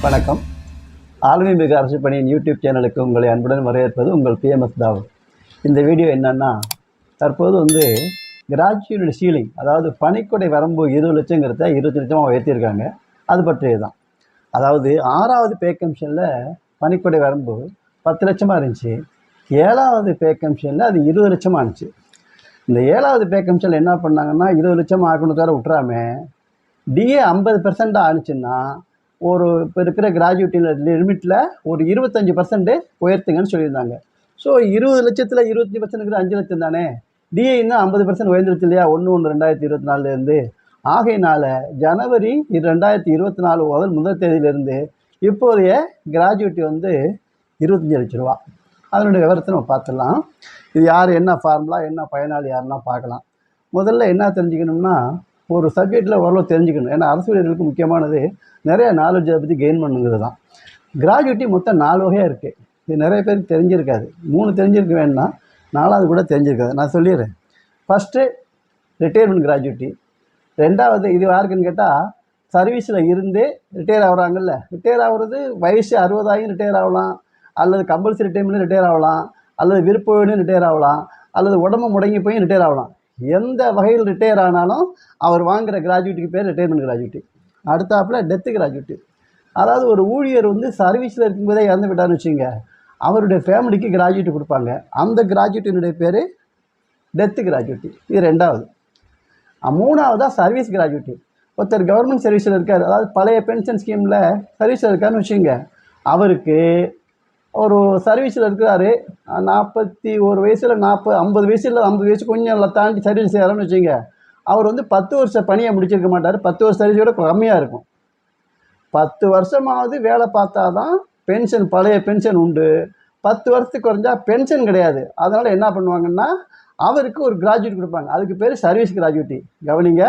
வணக்கம். ஆளுமைமிகு அரசு பணியின் யூடியூப் சேனலுக்கு உங்களை அன்புடன் வரவேற்பது உங்கள் பிஎம்எஸ் தாவூத். இந்த வீடியோ என்னன்னா, தற்போது கிராஜுவேட் சீலிங், அதாவது பணிக்கொடை வரம்பு 20 லட்சங்கிறத 20 லட்சமாக உயர்த்தியிருக்காங்க. அது பற்றியது தான். அதாவது 6வது பே கமிஷனில் பணிக்கொடை வரம்பு 10 லட்சமாக இருந்துச்சு. 7வது பே கமிஷனில் அது 20 லட்சமாக இருந்துச்சு. இந்த 7வது பே கமிஷனில் என்ன பண்ணாங்கன்னா, 20 லட்சம் ஆக்கணும் தவிர விட்டுறாம டிஏ 50% ஆணுச்சுன்னா இப்போ இருக்கிற கிராஜுவேட்டில் லிமிட்டில் ஒரு 25% உயர்த்துங்கன்னு சொல்லியிருந்தாங்க. ஸோ 20 லட்சத்தில் 25% 5 லட்சம் தானே. டிஏ இன்னும் 50% உயர்ந்துருச்சு இல்லையா, 1/1/2024 ஆகையினால ஜனவரி 2024 முதல் தேதியிலிருந்து இப்போதைய கிராஜுவேட்டி 25 லட்ச ரூபா. அதனுடைய விவரத்தை நம்ம பார்த்துடலாம். இது யார், என்ன ஃபார்முலா, என்ன பயனாளி யாருன்னா பார்க்கலாம். முதல்ல என்ன தெரிஞ்சுக்கணும்னா, ஒரு சப்ஜெக்டில் ஓரளவு தெரிஞ்சுக்கணும். ஏன்னா அரசு ஊழியர்களுக்கு முக்கியமானது நிறைய நாலேஜை பற்றி கெயின் பண்ணுங்கிறது தான். கிராஜுவேட்டி மொத்தம் 4 வகையாக இருக்குது. இது நிறைய பேருக்கு தெரிஞ்சிருக்காது. 3 தெரிஞ்சிருக்க வேணும்னா 4வது கூட தெரிஞ்சிருக்காது. நான் சொல்லிடுறேன். First retirement gratuity. 2வது இது யாருக்குன்னு கேட்டால், சர்வீஸில் இருந்து ரிட்டையர் ஆகுறாங்கல்ல. ரிட்டையர் ஆகுறது வயசு 60 ஆகியும் ரிட்டையர் ஆகலாம், அல்லது கம்பல்சரி டைம்லையும் ரிட்டையர் ஆகலாம், அல்லது விருப்பம் ரிட்டையர் ஆகலாம், அல்லது உடம்பு முடங்கி போய் ரிட்டையர் ஆகலாம். எந்த வகையில் ரிட்டையர் ஆனாலும் அவர் வாங்குகிற கிராஜுவேட்டிக்கு பேர் ரிட்டையர்மெண்ட் கிராஜுவேட்டி. அடுத்தாப்பில் டெத்து கிராஜுவேட்டி. அதாவது ஒரு ஊழியர் சர்வீஸில் இருக்கும்போதே இறந்து விட்டார்னு வச்சுங்க, அவருடைய ஃபேமிலிக்கு கிராஜுவேட்டி கொடுப்பாங்க. அந்த கிராஜுவேட்டினுடைய பேர் டெத்து கிராஜுவேட்டி. இது 2வது. 3வதாக சர்வீஸ் கிராஜுவேட்டி. ஒருத்தர் கவர்மெண்ட் சர்வீஸில் இருக்கார், அதாவது பழைய பென்ஷன் ஸ்கீமில் சர்வீஸில் இருக்காருன்னு வச்சுங்க, அவருக்கு ஒரு சர்வீஸில் இருக்கிறாரு, 41 வயசில் 50 வயசு இல்லை 50 வயசு கொஞ்சம் தாண்டி சர்வீஸ் செய்கிறாருன்னு வச்சுங்க, அவர் 10 வருஷம் பணியை முடிச்சிருக்க மாட்டார். 10 வருஷம் சர்வீஸோட கம்மியாக இருக்கும். 10 வருஷமாவது வேலை பார்த்தா தான் பென்ஷன், பழைய பென்ஷன் உண்டு. 10 வருஷத்துக்கு குறைஞ்சா பென்ஷன் கிடையாது. அதனால் என்ன பண்ணுவாங்கன்னா, அவருக்கு ஒரு கிராஜுவேட் கொடுப்பாங்க. அதுக்கு பேர் சர்வீஸ் கிராஜுவேட்டி. கவனிங்க,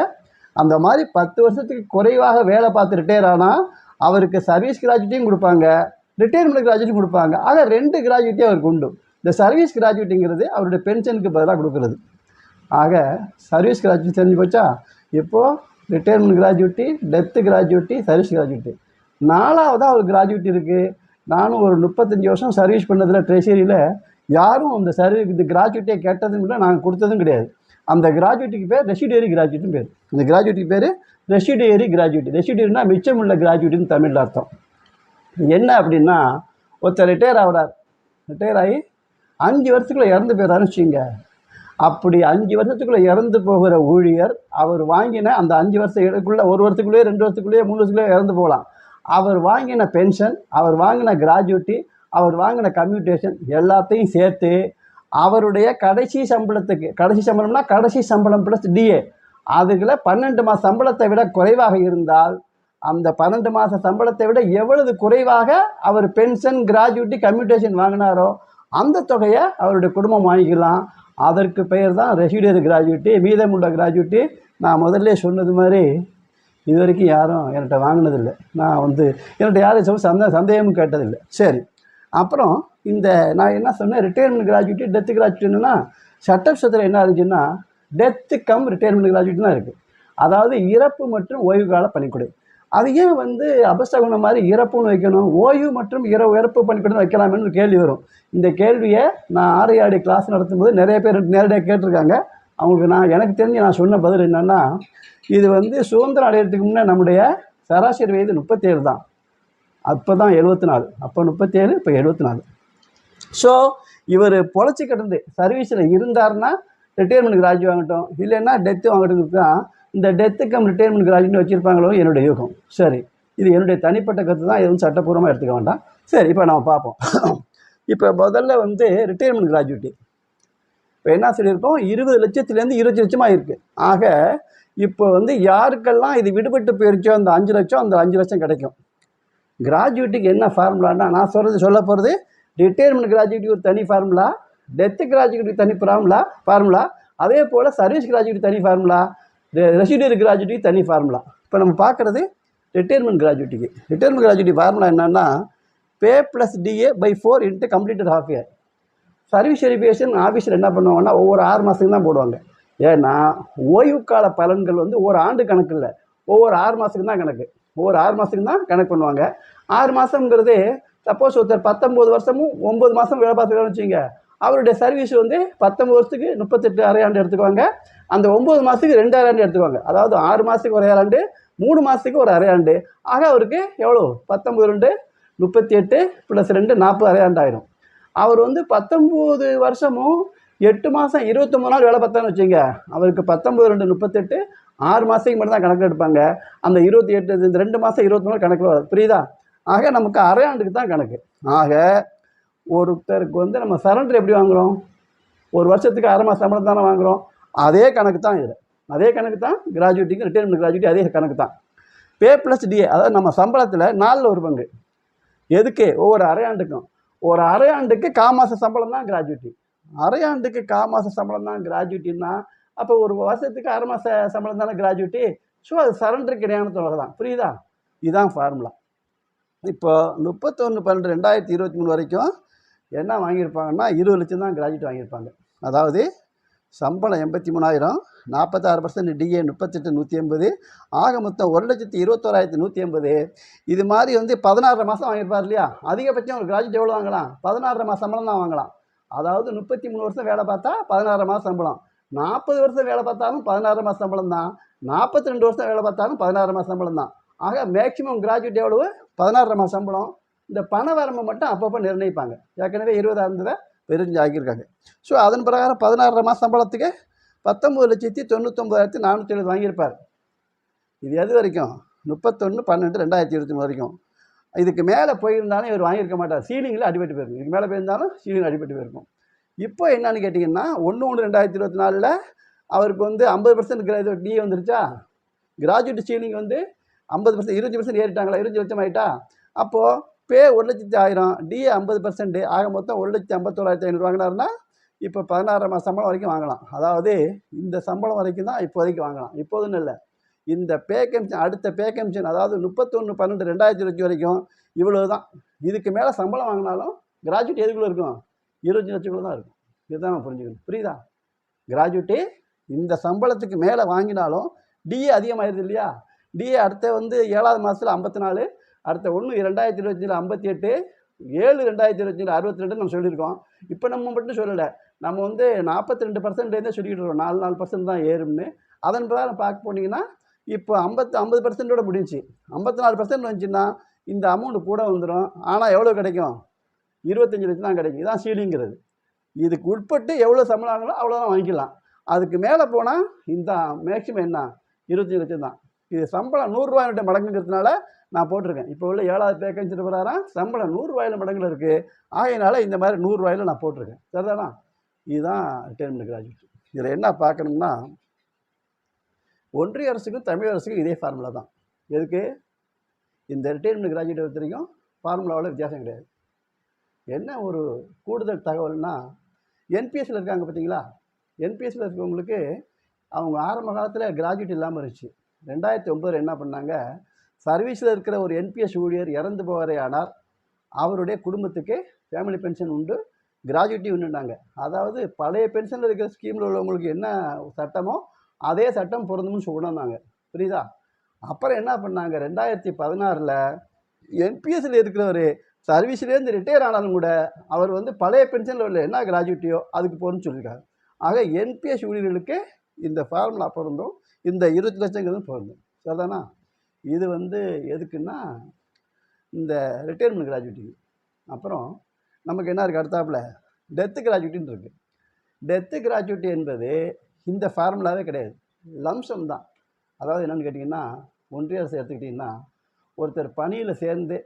அந்த மாதிரி 10 வருஷத்துக்கு குறைவாக வேலை பார்த்து ரிட்டையர் ஆனால் அவருக்கு சர்வீஸ் கிராஜுவேட்டியும் கொடுப்பாங்க, ரிட்டையர்மெண்ட் கிராஜுவேட்டும் கொடுப்பாங்க. ஆக 2 கிராஜுவேட்டி அவருக்கு உண்டு. இந்த சர்வீஸ் கிராஜுவேட்டிங்கிறது அவருடைய பென்ஷனுக்கு பதிலாக கொடுக்குறது. ஆக சர்வீஸ் கிராஜுவேட்டி தெரிஞ்சு போச்சா. இப்போது retirement gratuity, death gratuity, service gratuity. 4வதாக ஒரு கிராஜுவேட்டி இருக்குது. நானும் ஒரு 35 வருஷம் சர்வீஸ் பண்ணதில் ட்ரெஷரியில் யாரும் இந்த கிராஜுவேட்டியை கேட்டதும் இல்லை, நாங்கள் கொடுத்ததும் கிடையாது. அந்த கிராஜுவேட்டிக்கு பேர் ரெசிடியரி கிராஜுவேட்னு பேர். அந்த கிராஜுவேட்டிக்கு பேர் ரெசிடியரி கிராஜுவேட்டி. ரெசிடியரினா மிச்சமுள்ள கிராஜுவேட்டின்னு தமிழில் அர்த்தம். என்ன அப்படின்னா, ஒருத்தர் ரிட்டையர் ஆகிறார், ரிட்டையர் ஆகி 5 வருஷத்துக்குள்ளே இறந்து போயிடறாருன்னு வச்சுங்க. அப்படி 5 வருஷத்துக்குள்ளே இறந்து போகிற ஊழியர் அவர் வாங்கின அந்த 5 வருஷத்துக்குள்ளே, 1 வருஷத்துக்குள்ளேயே 2 வருஷத்துக்குள்ளேயே 3 வருஷத்துக்குள்ளேயே இறந்து போகலாம். அவர் வாங்கின பென்ஷன், அவர் வாங்கின கிராஜுவேட்டி, அவர் வாங்கின கம்யூட்டேஷன் எல்லாத்தையும் சேர்த்து அவருடைய கடைசி சம்பளத்துக்கு, கடைசி சம்பளம்னா கடைசி சம்பளம் ப்ளஸ் டிஏ, அதுக்குள்ள 12 மாத சம்பளத்தை விட குறைவாக இருந்தால், அந்த 12 மாத சம்பளத்தை விட எவ்வளவு குறைவாக அவர் பென்ஷன், கிராஜுவேட்டி, கம்யூட்டேஷன் வாங்கினாரோ அந்த தொகையை அவருடைய குடும்பம் வாங்கிக்கலாம். அதற்கு பெயர் தான் ரெசிடியரி கிராஜுவேட்டி. மீதமுள்ள கிராஜுவேட்டி நான் முதல்ல சொன்னது மாதிரி இது வரைக்கும் யாரும் என்கிட்ட வாங்கினதில்லை. நான் என்கிட்ட யாரும் சந்தேகமும் கேட்டதில்லை. சரி, அப்புறம் நான் என்ன சொன்னேன், ரிட்டையர்மெண்ட் கிராஜுவேட்டி, டெத்து கிராஜுவேட்டின்னா சட்டத்தில் என்ன இருந்துச்சுன்னா, டெத்து கம் ரிட்டையர்மெண்ட் கிராஜுவேட்னா இருக்குது. அதாவது இறப்பு மற்றும் ஓய்வு கால பணிக்கொடை. அது ஏன் அபசகுணம் மாதிரி இறப்புன்னு வைக்கணும், ஓய்வு மற்றும் இறப்பு பணிக்கொடை வைக்கலாமேன்னு ஒரு கேள்வி வரும். இந்த கேள்வியை நான் RIRD கிளாஸ் நடத்தும்போது நிறைய பேர் நேரடியாக கேட்டிருக்காங்க. அவங்களுக்கு எனக்கு தெரிஞ்சு நான் சொன்ன பதில் என்னென்னா, இது சுதந்திரம் அடையிறதுக்கு முன்னே நம்முடைய சராசரி வயது 37 தான். அப்போ தான் 74, அப்போ 37, இப்போ 74. ஸோ இவர் பொழைச்சி கிடந்து சர்வீஸில் இருந்தார்னா ரிட்டையர்மெண்ட் கிராஜுவேட் வாங்கட்டும், இல்லைன்னா டெத்து வாங்கட்டும் தான் இந்த டெத்து கம் ரிட்டையர்மெண்ட் கிராஜுவேட் வச்சுருப்பாங்களோ என்னுடைய யூகம். சரி, இது என்னுடைய தனிப்பட்ட கருத்து தான், எதுவும் சட்டப்பூர்வமாக எடுத்துக்க வேண்டாம். சரி, இப்போ நம்ம பார்ப்போம். இப்போ முதல்ல ரிட்டையர்மெண்ட் கிராஜுவேட்டி இப்போ என்ன சொல்லியிருக்கோம், 20 லட்சத்துலேருந்து 20 லட்சமாக இருக்குது. ஆக இப்போ யாருக்கெல்லாம் இது விடுபட்டு போயிருச்சோ அந்த 5 லட்சம், அந்த 5 லட்சம் கிடைக்கும். கிராஜுவேட்டுக்கு என்ன ஃபார்முலான்னா, நான் சொல்ல போகிறது ரிட்டையர்மெண்ட் கிராஜுவேட்டி ஒரு தனி ஃபார்முலா, டெத்து கிராஜுவேட்டி தனி ஃபார்முலா, அதே போல் சர்வீஸ் கிராஜுவேட்டி தனி ஃபார்முலா, ரெசிடியரி கிராஜுவேட்டி தனி ஃபார்முலா. இப்போ நம்ம பார்க்குறது ரிட்டையர்மெண்ட் கிராஜுவேட்டிக்கு. ரிட்டையர்மெண்ட் கிராஜுவேட்டி ஃபார்முலா என்னென்னா, pay plus DA by 4 into completed half year. Service verification ஆஃபீஸில் என்ன பண்ணுவாங்கன்னா, ஒவ்வொரு 6 மாதத்துக்கு தான் போடுவாங்க. ஏன்னா ஓய்வு கால பலன்கள் ஒரு ஆண்டு கணக்கு இல்லை, ஒவ்வொரு 6 மாதத்துக்கு தான் கணக்கு. ஒவ்வொரு 6 மாதத்துக்கு தான் கணக்கு பண்ணுவாங்க. 6 மாதங்கிறது சப்போஸ் ஒருத்தர் 19 வருஷமும் 9 மாதம் வேலை பார்த்துருக்காருன்னு வச்சுங்க, அவருடைய சர்வீஸ் வந்து 19 வருஷத்துக்கு 38 அரையாண்டு எடுத்துக்குவாங்க. அந்த 9 மாதத்துக்கு 2 அரையாண்டு எடுத்துக்குவாங்க. அதாவது 6 மாதத்துக்கு ஒரு அரையாண்டு, 3 மாதத்துக்கு ஒரு அரையாண்டு. ஆக அவருக்கு எவ்வளோ 19 2 38 + 2 40 அரையாண்டு ஆயிரும். அவர் வந்து 19 வருஷமும் 8 மாதம் 29 நாள் வேலை பார்த்தான்னு வச்சுங்க, அவருக்கு 19 2 38 6 மாதத்துக்கு மட்டும் தான் கணக்கு எடுப்பாங்க. அந்த 28 இந்த 2 மாதம் 21 நாள் கணக்கில் வராது. புரியுதா? ஆக நமக்கு அரையாண்டுக்கு தான் கணக்கு. ஆக ஒருத்தருக்கு வந்து நம்ம சரண்டர் எப்படி வாங்குகிறோம்? ஒரு வருஷத்துக்கு 1/2 மாதம் சம்பளம் தானே வாங்குகிறோம். அதே கணக்கு தான் இதில். அதே கணக்கு தான் கிராஜுவிட்டிக்கு, ரிட்டைர்மெண்ட் கிராஜுவிட்டி அதே கணக்கு தான். பே ப்ளஸ் டிஏ, அதாவது நம்ம சம்பளத்தில் 4ல் ஒரு பங்கு. எதுக்கு? ஒவ்வொரு அரையாண்டுக்கும். ஒரு அரையாண்டுக்கு காமாச சம்பளம் தான் கிராஜுவிட்டி. அரையாண்டுக்கு காமாச சம்பளம் தான் கிராஜுவிட்டின்னா, அப்போ ஒரு வருஷத்துக்கு 1/2 மாத சம்பளம் தானே கிராஜுவிட்டி. ஸோ அது சரண்டருக்கு இடையான தொகை தான். புரியுதா? இதுதான் ஃபார்முலா. இப்போ 31/12/2023 வரைக்கும் என்ன வாங்கியிருப்பாங்கன்னா 20 லட்சம் தான் கிராஜுவிட்டி வாங்கியிருப்பாங்க. அதாவது சம்பளம் 83,000, 46% டிஏ 38,180, ஆக மொத்தம் 1,21,180. இது மாதிரி வந்து 16 மாதம் வாங்கியிருப்பார் இல்லையா? அதிகபட்சம் ஒரு கிராஜுவிட்டி எவ்வளோ வாங்கலாம்? 16 மாதம் சம்பளம் தான் வாங்கலாம். அதாவது 33 வருஷம் வேலை பார்த்தா 16 மாதம் சம்பளம், 40 வருஷம் வேலை பார்த்தாலும் 16 மாதம் சம்பளம் தான், 42 வருஷம் வேலை பார்த்தாலும் 16 மாதம் சம்பளம் தான். ஆக மேக்சிமம் கிராஜுவிட்டி எவ்வளவு? 16 மாதம் சம்பளம். இந்த பண வரம்பை மட்டும் அப்பப்போ நிர்ணயிப்பாங்க. ஏற்கனவே 20 இருந்ததை 15 ஆக்கியிருக்காங்க. ஸோ அதன் பிரகாரம் 16 மாதம் சம்பளத்துக்கு 19,99,470 வாங்கியிருப்பார். இது எது வரைக்கும்? 31/12/2023 வரைக்கும். இதுக்கு மேலே போயிருந்தாலும் இவர் வாங்கியிருக்க மாட்டார். சீலிங்கில் அடிபட்டு போயிருக்கும். இதுக்கு மேலே போயிருந்தாலும் சீலிங் அடிபட்டு போயிருக்கும். இப்போ என்னன்னு கேட்டிங்கன்னா 1/1/2024 அவருக்கு வந்து 50% கிராஜுவேட் டிஏ வந்துருச்சா? கிராஜுவேட் சீலிங் வந்து 50%, 25% ஏறிட்டாங்களா? 25 லட்சம் ஆகிட்டா? அப்போது பே 1,00,000, டிஏ 50%, ஆக மொத்தம் 1,51,500 வாங்கினாருன்னா இப்போ 16 மாதம் சம்பளம் வரைக்கும் வாங்கலாம். அதாவது இந்த சம்பளம் வரைக்கும் தான் இப்போதைக்கு வாங்கலாம். இப்போதுன்னு இல்லை, இந்த பே கமிஷன், அடுத்த பே கமிஷன், அதாவது 31/12/2025 வரைக்கும் இவ்வளவு தான். இதுக்கு மேலே சம்பளம் வாங்கினாலும் கிராஜுவிட்டி எதுக்குள்ளே இருக்கும்? 25 லட்சக்குள்ளே தான் இருக்கும். இதுதான் நம்ம புரிஞ்சுக்கணும். புரியுதா? கிராஜுவிட்டி இந்த சம்பளத்துக்கு மேலே வாங்கினாலும் டிஏ அதிகமாகிடுது இல்லையா? டிஏ அடுத்த வந்து 7வது மாதத்தில் 54, அடுத்த 1/2025 58, 7/2025 62 நம்ம சொல்லியிருக்கோம். இப்போ நம்ம மட்டும் சொல்லலை, நம்ம வந்து 42% சொல்லிக்கிட்டு இருக்கோம். 4% தான் ஏறும்னு. அதன் பிரகாரம் பார்க்க போனீங்கன்னா இப்போ 50% முடிஞ்சு 54% வந்துச்சுன்னா இந்த அமௌண்ட் கூட வந்துடும். ஆனால் எவ்வளோ கிடைக்கும்? 25 லட்சம் தான் கிடைக்கும். இதுதான் சீலிங்கிறது. இதுக்கு உட்பட்டு எவ்வளோ சம்பளம் வாங்கலாம் அவ்வளோதான் வாங்கிக்கலாம். அதுக்கு மேலே போனால் இந்த மேக்சிமம் என்ன? 25 லட்சம் தான். இது சம்பளம் 100 ரூபாயிட்ட மடங்குங்கிறதுனால நான் போட்டிருக்கேன். இப்போ உள்ள 7வது பே கமிஷன் பிரகாரம் சம்பளம் 100 ரூபாயில மடங்குல இருக்குது. ஆகையினால இந்த மாதிரி 100 ரூபாயில நான் போட்டிருக்கேன். சரிதானா? இதுதான் ரிட்டைர்மெண்ட் கிராஜுவிட்டி. இதில் என்ன பார்க்கணும்னா, ஒன்றிய அரசுக்கும் தமிழ் அரசுக்கும் இதே ஃபார்முலா தான். எதுக்கு? இந்த ரிட்டைர்மெண்ட் கிராஜுவிட்டி பொறுத்த வரைக்கும் ஃபார்முலாவில் வித்தியாசம் கிடையாது. என்ன ஒரு கூடுதல் தகவல்னா, என்பிஎஸ்சில் இருக்காங்க பார்த்தீங்களா? என்பிஎஸ்சில் இருக்கிறவங்களுக்கு அவங்க ஆரம்ப காலத்தில் கிராஜுவிட்டி இல்லாமல் இருந்துச்சு. 2009 என்ன பண்ணாங்க, சர்வீஸில் இருக்கிற ஒரு என்பிஎஸ் ஊழியர் இறந்து போவாரே ஆனார், அவருடைய குடும்பத்துக்கு ஃபேமிலி பென்ஷன் உண்டு, கிராஜுவிட்டி உண்டுனாங்க. அதாவது பழைய பென்ஷனில் இருக்கிற ஸ்கீமில் உள்ளவங்களுக்கு என்ன சட்டமோ அதே சட்டம் பொருந்தும்னு சொன்னாங்க. புரியுதா? அப்புறம் என்ன பண்ணாங்க, 2016 என்பிஎஸ்சில் இருக்கிறவர் சர்வீஸ்லேருந்து ரிட்டையர் ஆனாலும் கூட அவர் வந்து பழைய பென்ஷனில் உள்ள என்ன கிராஜுவிட்டியோ அதுக்கு போகணும்னு சொல்லியிருக்காங்க. ஆக என்பிஎஸ் ஊழியர்களுக்கு இந்த ஃபார்முலா பொருந்தும், இந்த 20 லட்சங்கிறது பொருந்தும். சரிதானா? இது வந்து எதுக்குன்னா இந்த ரிட்டைர்மெண்ட் கிராஜுவிட்டி. அப்புறம் நமக்கு என்ன இருக்குது அடுத்தாப்புல? டெத்து கிராஜுவிட்டின்னு இருக்குது. டெத்து கிராஜுவிட்டி என்பது இந்த ஃபார்முலாவே கிடையாது, லம்சம் தான். அதாவது என்னென்னு கேட்டிங்கன்னா, ஒன்றிய அரசு எடுத்துக்கிட்டிங்கன்னா, ஒருத்தர் பணியில் சேர்ந்து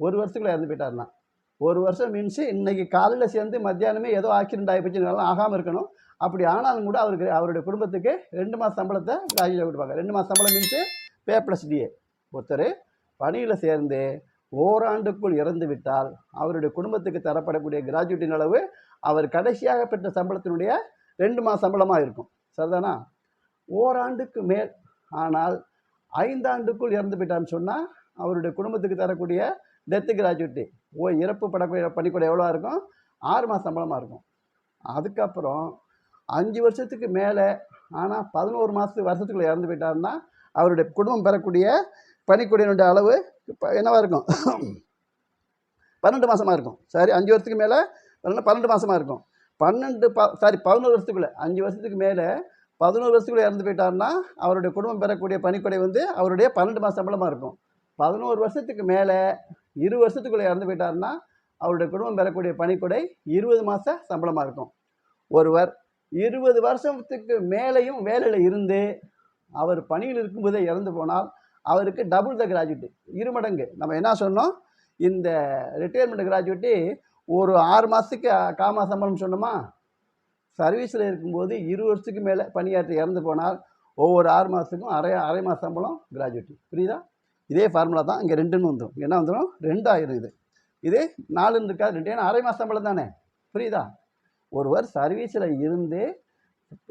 1 வருஷத்துக்குள்ளே இறந்து போயிட்டாருன்னா, 1 வருஷம் மீன்ஸு இன்றைக்கி காலையில் சேர்ந்து மத்தியானமே ஏதோ ஆக்சிடென்ட் ஆகிப்போச்சுனாலும் ஆகாமல் இருக்கணும். அப்படி ஆனாலும் கூட அவருக்கு அவருடைய குடும்பத்துக்கு 2 மாத சம்பளத்தை கிராஜுவிட்டி கொடுப்பாங்க. 2 மாத சம்பளம் மீன்ஸு பே ப்ளஸ் டிஏ. ஒருத்தர் பணியில் சேர்ந்து ஓராண்டுக்குள் இறந்து விட்டால் அவருடைய குடும்பத்துக்கு தரப்படக்கூடிய கிராஜுவிட்டின் அளவு அவர் கடைசியாக பெற்ற சம்பளத்தினுடைய 2 மாத சம்பளமாக இருக்கும். சரிதானா? ஓராண்டுக்கு மேல் ஆனால் 5 ஆண்டுக்குள் இறந்து போயிட்டான்னு சொன்னால் அவருடைய குடும்பத்துக்கு தரக்கூடிய டெத்து கிராஜுவிட்டி இறப்பு பணிக்கூட எவ்வளோ இருக்கும்? 6 மாத சம்பளமாக இருக்கும். அதுக்கப்புறம் 5 வருஷத்துக்கு மேலே ஆனால் 11 வருஷத்துக்குள்ளே இறந்து போயிட்டாருன்னா அவருடைய குடும்பம் பெறக்கூடிய பணிக்கொடையினுடைய அளவு என்னவாக இருக்கும்? 12 மாதமாக இருக்கும். சரி, 5 வருஷத்துக்கு மேலே 12 மாதமாக இருக்கும். 11 வருஷத்துக்குள்ளே 5 வருஷத்துக்கு மேலே 11 வருஷத்துக்குள்ளே இறந்து போயிட்டாருன்னா அவருடைய குடும்பம் பெறக்கூடிய பணிக்கொடை வந்து அவருடைய 12 மாத சம்பளமாக இருக்கும். 11 வருஷத்துக்கு மேலே 20 வருஷத்துக்குள்ளே இறந்து போயிட்டாருன்னா அவருடைய குடும்பம் பெறக்கூடிய பணிக்கொடை 20 மாத சம்பளமாக இருக்கும். ஒருவர் 20 வருஷத்துக்கு மேலேயும் வேலையில் இருந்து அவர் பணியில் இருக்கும்போதே இறந்து போனால் அவருக்கு டபுள் த கிராஜுவிட்டி, 2 மடங்கு. நம்ம என்ன சொன்னோம், இந்த ரிட்டையர்மெண்ட் கிராஜுவிட்டி ஒரு 6 மாதத்துக்கு காமா சம்பளம் சொன்னோமா? சர்வீஸில் இருக்கும்போது 20 வருஷத்துக்கு மேலே பணியாற்றி இறந்து போனால் ஒவ்வொரு 6 மாதத்துக்கும் அரை மாத சம்பளம் கிராஜுவிட்டி. புரியுதா? இதே ஃபார்முலா தான் இங்கே 2ன்னு வந்துடும். என்ன வந்துடும்? 2 ஆயிரும். இதே 4ன்னு இருக்காது, 2. ஏன்னா அரை மாத சம்பளம் தானே. புரியுதா? ஒருவர் சர்வீஸில் இருந்து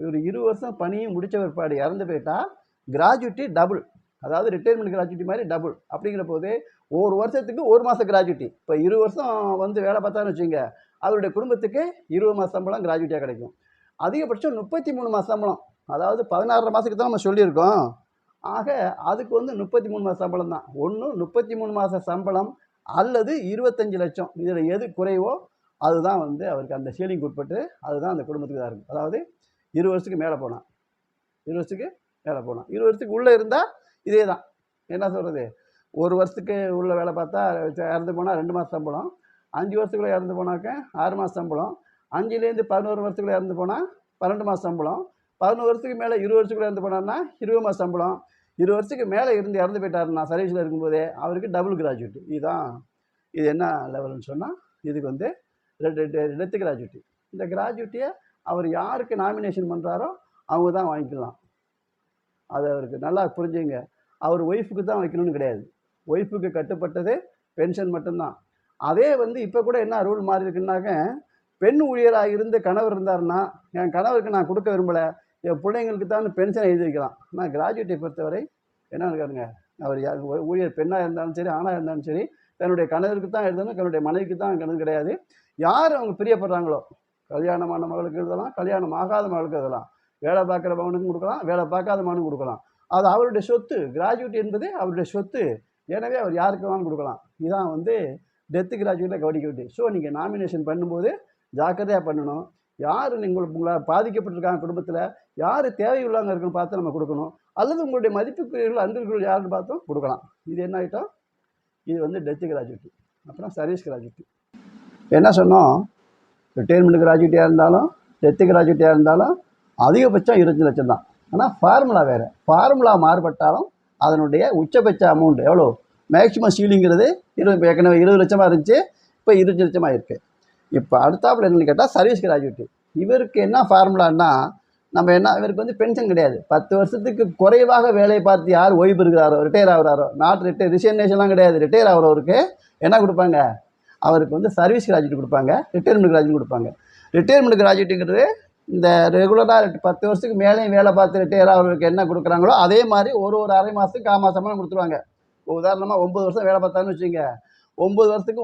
ஒரு 20 வருஷம் பணியும் முடித்த பிற்பாடு இறந்து போயிட்டால் கிராஜுவிட்டி டபுள், அதாவது ரிட்டையர்மெண்ட் கிராஜுவிட்டி மாதிரி டபுள். அப்படிங்கிற போது ஒரு வருஷத்துக்கு 1 மாதம் கிராஜுவிட்டி. இப்போ 20 வருஷம் வந்து வேலை பார்த்தான்னு வச்சுங்க, அவருடைய குடும்பத்துக்கு 20 மாத சம்பளம் கிராஜுவிட்டியாக கிடைக்கும். அதிகபட்சம் 33 மாத சம்பளம், அதாவது 16 மாதத்துக்கு தான் நம்ம சொல்லியிருக்கோம். ஆக அதுக்கு வந்து 33 மாத சம்பளம் தான். ஒன்று 33 மாத சம்பளம் அல்லது 25 லட்சம். இதில் எது குறைவோ அதுதான் வந்து அவருக்கு அந்த சீலிங்க்கு உட்பட்டு அதுதான் அந்த குடும்பத்துக்கு தான் இருக்கும். அதாவது 20 வருஷத்துக்கு மேலே போனால் 20 வருஷத்துக்கு மேலே போனால் 20 வருஷத்துக்கு உள்ளே இருந்தால் இதே தான். என்ன சொல்கிறது, ஒரு வருஷத்துக்கு உள்ள வேலை பார்த்தா இறந்து போனால் 2 மாத சம்பளம், 5 வருஷத்துக்குள்ளே இறந்து போனாக்க 6 மாத சம்பளம், 5லேருந்து 11 வருஷத்துக்குள்ளே இறந்து போனால் 12 மாத சம்பளம், 11 வருஷத்துக்கு மேலே 20 வருஷத்துக்குள்ளே இறந்து போனார்னா 20 மாத சம்பளம், 20 வருஷத்துக்கு மேலே இருந்து இறந்து போயிட்டாருன்னா சர்வீஸில் இருக்கும்போதே அவருக்கு டபுள் கிராஜுவிட்டி. இதுதான். இது என்ன லெவல்னு சொன்னால் இதுக்கு வந்து டெத்து கிராஜுவிட்டி. இந்த கிராஜுவிட்டியை அவர் யாருக்கு நாமினேஷன் பண்ணுறாரோ அவங்க தான் வாங்கிக்கலாம். அதை அவருக்கு நல்லா புரிஞ்சுங்க. அவர் ஒய்ஃபுக்கு தான் வைக்கணும்னு கிடையாது. ஒய்ஃபுக்கு கட்டுப்பட்டது பென்ஷன் மட்டும்தான். அதே வந்து இப்போ கூட என்ன ரூல் மாறி இருக்குன்னாக்க, பெண் ஊழியராக இருந்து கணவர் இருந்தாருன்னா என் கணவருக்கு நான் கொடுக்க விரும்பலை, என் பிள்ளைங்களுக்கு தான் பென்ஷன் எழுதி வைக்கலாம். ஆனால் கிராஜுவிட்டியை பொறுத்தவரை என்ன இருக்காருங்க, அவர் ஊழியர் பெண்ணாக இருந்தாலும் சரி ஆணாக இருந்தாலும் சரி தன்னுடைய கணவருக்கு தான் எழுதணும், தன்னுடைய மனைவிக்கு தான் கணக்கு கிடையாது. யார் அவங்க பிரியப்படுறாங்களோ, கல்யாணமான மகளுக்கு எழுதலாம், கல்யாணம் ஆகாத மகளுக்கு எழுதலாம், வேலை பார்க்குற மகனுக்கும் கொடுக்கலாம், வேலை பார்க்காத மகனுக்கும் கொடுக்கலாம். அது அவருடைய சொத்து. கிராஜுவிட்டி என்பது அவருடைய சொத்து. எனவே அவர் யாருக்கு வேணாலும் கொடுக்கலாம். இதுதான் வந்து டெத்து கிராஜுவிட்டியில் கவனிக்க வேண்டியது. ஸோ நீங்கள் நாமினேஷன் பண்ணும்போது ஜாக்கிரதையாக பண்ணணும். யார் உங்களை பாதிக்கப்பட்டிருக்காங்க குடும்பத்தில், யார் தேவையுள்ளவங்க இருக்குன்னு பார்த்து நம்ம கொடுக்கணும். அல்லது உங்களுடைய மதிப்புக்குரியவர்கள் அன்பிற்குரியவர்கள் யாருன்னு பார்த்தும் கொடுக்கலாம். இது என்ன ஐட்டம்? இது வந்து டெத்து கிராஜுவிட்டி. அப்புறம் சர்வீஸ் கிராஜுவிட்டி. என்ன சொன்னோம், ரிட்டையர்மெண்ட் கிராஜுவிட்டியாக இருந்தாலும் டெத்து கிராஜுவிட்டியாக இருந்தாலும் அதிகபட்சம் 25 லட்சம் தான். ஆனால் ஃபார்முலா வேறு. ஃபார்முலா மாறுபட்டாலும் அதனுடைய உச்சபட்ச அமௌண்ட் எவ்வளோ, மேக்ஸிமம் சீலிங்கிறது 20. ஏற்கனவே 20 லட்சமாக இருந்துச்சு, இப்போ 25 லட்சமாக இருக்குது. இப்போ அடுத்தாப்புல என்னென்னு கேட்டால் சர்வீஸ் கிராஜுவிட்டி. இவருக்கு என்ன ஃபார்முலான்னா, நம்ம என்ன, இவருக்கு வந்து பென்ஷன் கிடையாது. 10 வருஷத்துக்கு குறைவாக வேலையை பார்த்து யார் ஓய்வு இருக்கிறாரோ, ரிட்டையர் ஆகிறாரோ, ரிசைனேஷன்லாம் கிடையாது, ரிட்டையர் ஆகிறவருக்கு என்ன கொடுப்பாங்க, அவருக்கு வந்து சர்வீஸ் கிராஜுவிட்டி கொடுப்பாங்க, ரிட்டையர்மெண்ட் கிராஜுவிட்டி கொடுப்பாங்க. ரிட்டையர்மெண்ட் கிராஜுவிட்டிங்கிறது இந்த ரெகுலராக 10 வருஷத்துக்கு மேலேயும் வேலை பார்த்து ரிட்டையர் ஆகிறவருக்கு என்ன கொடுக்குறாங்களோ அதே மாதிரி ஒரு அரை மாதத்துக்கு கால் மாத சம்பளம் கொடுத்துருவாங்க. உதாரணமாக 9 வருஷம் வேலை பார்த்தான்னு வச்சுங்க, 9 வருஷத்துக்கு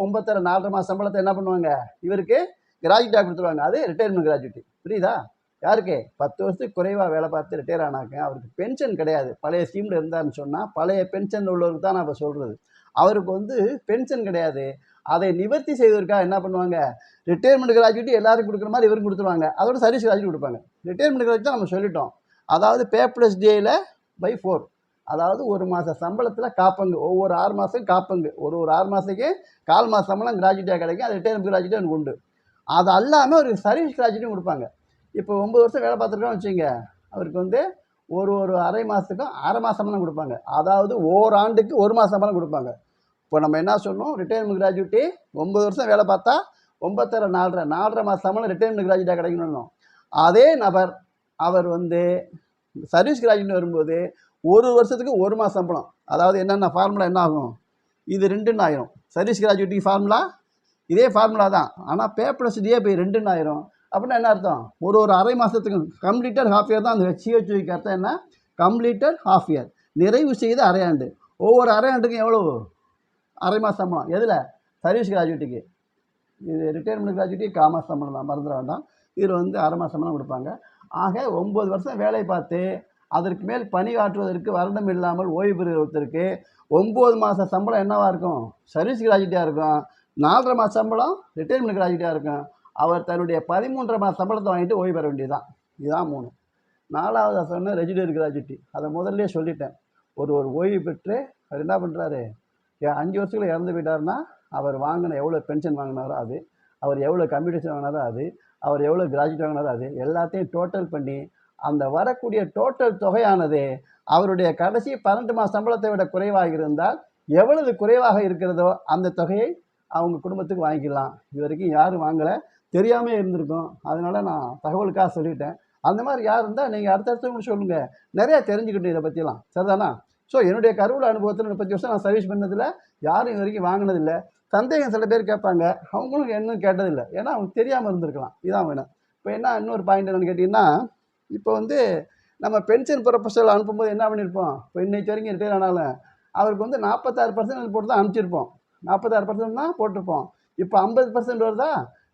4 மாத சம்பளத்தை என்ன பண்ணுவாங்க, இவருக்கு கிராஜுவிட்டியாக கொடுத்துருவாங்க. அது ரிட்டையர்மெண்ட் கிராஜுவிட்டி. புரியுதா? யாருக்கு 10 வருஷத்துக்கு குறைவாக வேலை பார்த்து ரிட்டையர் ஆனாக்க அவருக்கு பென்ஷன் கிடையாது. பழைய ஸ்கீமில் இருந்தாருன்னு சொன்னால் பழைய பென்ஷன் உள்ளவருக்கு தான் நான் இப்போ சொல்கிறது. அவருக்கு வந்து பென்ஷன் கிடையாது. அதை நிவர்த்தி செய்வதற்காக என்ன பண்ணுவாங்க, ரிட்டையர்மெண்ட் கிராஜுவிட்டி எல்லாருக்கும் கொடுக்குற மாதிரி இவருக்கு கொடுத்துருவாங்க. அதோட சர்வீஸ் கிராஜுவிட்டி கொடுப்பாங்க. ரிட்டையர்மெண்ட் கிராஜுவிட்டி தான் நம்ம சொல்லிட்டோம். அதாவது பே+DA /4, அதாவது 1 மாத சம்பளத்தில் காப்பங்கு, ஒவ்வொரு 6 மாதத்துக்கு காப்பங்கு, ஒரு 6 மாதத்துக்கு 1/4 மாத சம்பளம் கிராஜுவிட்டியாக கிடைக்கும். அது ரிட்டையர்மெண்ட் கிராஜுவிட்டி எனக்கு உண்டு. அது அல்லாமல் ஒரு சர்வீஸ் கிராஜுவிட்டியும் கொடுப்பாங்க. இப்போ 9 வருஷம் வேலை பார்த்துருக்கோம்னு வச்சுங்க, அவருக்கு வந்து ஒரு அரை மாதத்துக்கும் அரை மாத சம்பளம் கொடுப்பாங்க. அதாவது ஓராண்டுக்கு 1 மாத சம்பளம் கொடுப்பாங்க. இப்போ நம்ம என்ன சொன்னோம், ரிட்டையர்மெண்ட் கிராஜுவிட்டி 9 வருஷம் வேலை பார்த்தா 9 4.5 மாத சம்பளம் ரிட்டையர்மெண்ட் கிராஜுவிட்டியாக கிடைக்கணும். அதே நபர் அவர் வந்து சர்வீஸ் கிராஜுவிட்டி வரும்போது 1 வருஷத்துக்கு 1 மாத சம்பளம். அதாவது என்னென்ன ஃபார்முலா என்ன ஆகும், இது 2ன்னு ஆயிரும். சர்வீஸ் கிராஜுவிட்டி ஃபார்முலா இதே ஃபார்முலா தான், ஆனால் பே+DA போய் 2ன்னு ஆயிரும். அப்படின்னா என்ன அர்த்தம், ஒரு அரை மாதத்துக்கு கம்ப்ளீட்டட் ஹாஃப் இயர் தான். அந்த CHUக்கு அர்த்தம் என்ன, கம்ப்ளீட்டட் ஹாஃப் இயர், நிறைவு செய்த அரையாண்டு. ஒவ்வொரு அரையாண்டுக்கும் எவ்வளோ, அரை மாத சம்பளம். எதில், சர்வீஸ் கிராஜுவிட்டிக்கு. இது ரிட்டையர்மெண்ட் கிராஜுவிட்டி கால் மாத சம்பளம் தான், மறந்துட வேண்டாம். இதில் வந்து அரை மாத சம்பளம் கொடுப்பாங்க. ஆக 9 வருஷம் வேலை பார்த்து அதற்கு மேல் பணி ஆற்றுவதற்கு வருடம் இல்லாமல் ஓய்வு பெறுவதற்கு 9 மாத சம்பளம் என்னவா இருக்கும்? சர்வீஸ் கிராஜுவிட்டியாக இருக்கும். 4.5 மாத சம்பளம் ரிட்டைர்மெண்ட் கிராஜுவிட்டியாக இருக்கும். அவர் தன்னுடைய 13.5 மாத சம்பளத்தை வாங்கிட்டு ஓய்வு பெற வேண்டியதுதான். இதுதான் 3. 4வதா சொன்ன ரெஜிடர் கிராஜுவிட்டி. அதை முதல்ல சொல்லிட்டேன். ஒரு ஓய்வு பெற்று அவர் என்ன பண்ணுறாரு, 5 வருஷத்துல இறந்து போயிட்டாருன்னா அவர் வாங்கின எவ்வளோ பென்ஷன் வாங்கினாரோ அது, அவர் எவ்வளோ கம்யூனிகேஷன் வாங்கினாரோ அது, அவர் எவ்வளோ கிராஜுவிட்டி வாங்கினாரோ அது எல்லாத்தையும் டோட்டல் பண்ணி அந்த வரக்கூடிய டோட்டல் தொகையானது அவருடைய கடைசி 12 மாத சம்பளத்தை விட குறைவாக இருந்தால் எவ்வளவு குறைவாக இருக்கிறதோ அந்த தொகையை அவங்க குடும்பத்துக்கு வாங்கிக்கலாம். இது வரைக்கும் யாரும் வாங்கலை, தெரியாமல் இருந்திருக்கும். அதனால் நான் தகவலுக்காக சொல்லிட்டேன். அந்த மாதிரி யார் இருந்தால் நீங்கள் அடுத்தடுத்தவங்க சொல்லுங்கள், நிறையா தெரிஞ்சுக்கிட்டோம் இதை பற்றிலாம். சரிதானா? ஸோ என்னுடைய கருவூல அனுபவத்தில் 30 வருஷம் நான் சர்வீஸ் பண்ணதில் யாரும் இது வரைக்கும் வாங்கினதில்லை. சந்தேகம் சில பேர் கேட்பாங்க, அவங்களும் இன்னும் கேட்டதில்லை. ஏன்னா அவங்க தெரியாமல் இருந்திருக்கலாம். இதான் வேணும். இப்போ என்ன இன்னொரு பாயிண்ட் என்னென்னு கேட்டிங்கன்னா, இப்போ வந்து நம்ம பென்ஷன் ப்ரொபோசல் அனுப்பும்போது என்ன பண்ணியிருப்போம், இப்போ இன்னைக்கு வரைக்கும் ரிட்டையர் ஆனாலும் அவருக்கு வந்து 46% போட்டு தான் அனுப்பிச்சிருப்போம். 46% தான் போட்டிருப்போம். இப்போ 50% வருதா,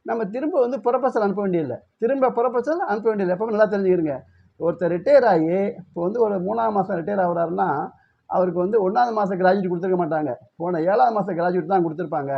நம்ம திரும்ப வந்து ப்ரொபோசல் அனுப்ப வேண்டியதில்லை. திரும்ப ப்ரொபோசல் அனுப்ப வேண்டியதில்லை. எப்போ நல்லா தெரிஞ்சுக்கிறங்க. ஒருத்தர் ரிட்டையர் ஆகி இப்போ வந்து ஒரு 3ஆம் மாதம் ரிட்டையர் ஆகுறாருன்னா அவருக்கு வந்து 1ஆவது மாதம் கிராஜுவிட்டி கொடுத்துருக்க மாட்டாங்க. போன 7ஆவது மாதம் கிராஜுவிட்டி தான் கொடுத்துருப்பாங்க.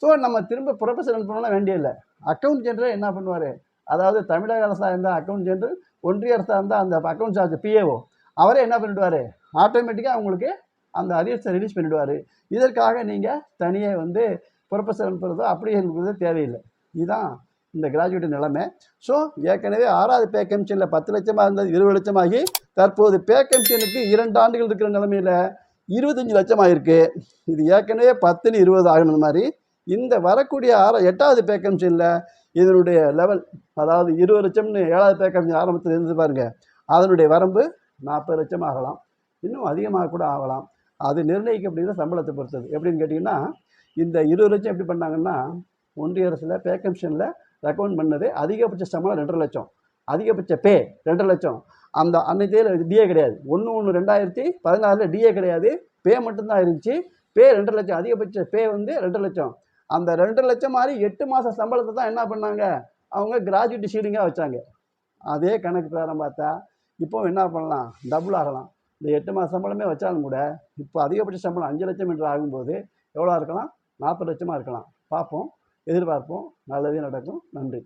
ஸோ நம்ம திரும்ப ப்ரொபோசல் அனுப்பணும்னா வேண்டியதில்லை. அக்கௌண்ட் ஜெனரல் என்ன பண்ணுவார், அதாவது தமிழக அரசாக இருந்தால் அக்கௌண்ட் ஜெனரல், ஒன்றிய அரசாக இருந்தால் அந்த அக்கௌண்ட் சார்ஜ் பிஏஓ அவரே என்ன பண்ணிவிடுவார், ஆட்டோமேட்டிக்காக அவங்களுக்கு அந்த அரியர்ஸை ரிலீஸ் பண்ணிவிடுவார். இதற்காக நீங்கள் தனியாக வந்து ப்ரொபோசல் அனுப்புறதோ அப்படி அனுப்புறதோ தேவையில்லை. இதுதான் இந்த கிராஜுவேட் நிலைமை. ஸோ ஏற்கனவே 6வது பே கமிஷனில் 10 லட்சமாக இருந்தது 20 லட்சமாகி தற்போது பே கமிஷனுக்கு 2 ஆண்டுகள் இருக்கிற நிலைமையில் 25 லட்சம் ஆகிருக்கு. இது ஏற்கனவே 10ன்னு 20 ஆகினது மாதிரி இந்த வரக்கூடிய 8வது பே கமிஷனில் இதனுடைய லெவல், அதாவது 20 லட்சம்னு 7வது பே கமிஷன் ஆரம்பத்தில் இருந்து பாருங்க, அதனுடைய வரம்பு 40 லட்சம் ஆகலாம், இன்னும் அதிகமாக கூட ஆகலாம். அது நிர்ணயிக்கப்படுகிற சம்பளத்தை பொறுத்தது. எப்படின்னு கேட்டிங்கன்னா, இந்த 20 லட்சம் எப்படி பண்ணாங்கன்னா, ஒன்றிய அரசில் பே கமிஷனில் ரெக்கமெண்ட் பண்ணது அதிகபட்ச சம்பளம் 2.5 லட்சம், அதிகபட்ச பே 2.5 லட்சம். அந்த அன்னைக்கு டிஏ கிடையாது. 1/1/2016 டிஏ கிடையாது, பே மட்டும்தான் இருந்துச்சு. பே 2.5 லட்சம், அதிகபட்ச பே வந்து 2 லட்சம். அந்த 2 லட்சம் மாதிரி 8 மாத சம்பளத்தை தான் என்ன பண்ணாங்க, அவங்க கிராஜுவிட்டி ஷீலிங்காக வச்சாங்க. அதே கணக்கு பிரகாரம் பார்த்தா இப்போ என்ன பண்ணலாம், டபுள் ஆகலாம். இந்த 8 மாத சம்பளமே வச்சாலும் கூட இப்போ அதிகபட்ச சம்பளம் 5 லட்சம் என்று ஆகும்போது எவ்வளோ இருக்கலாம், 40 லட்சமாக இருக்கலாம். பார்ப்போம், எதிர்பார்ப்போம். நல்லதே நடக்கும். நன்றி.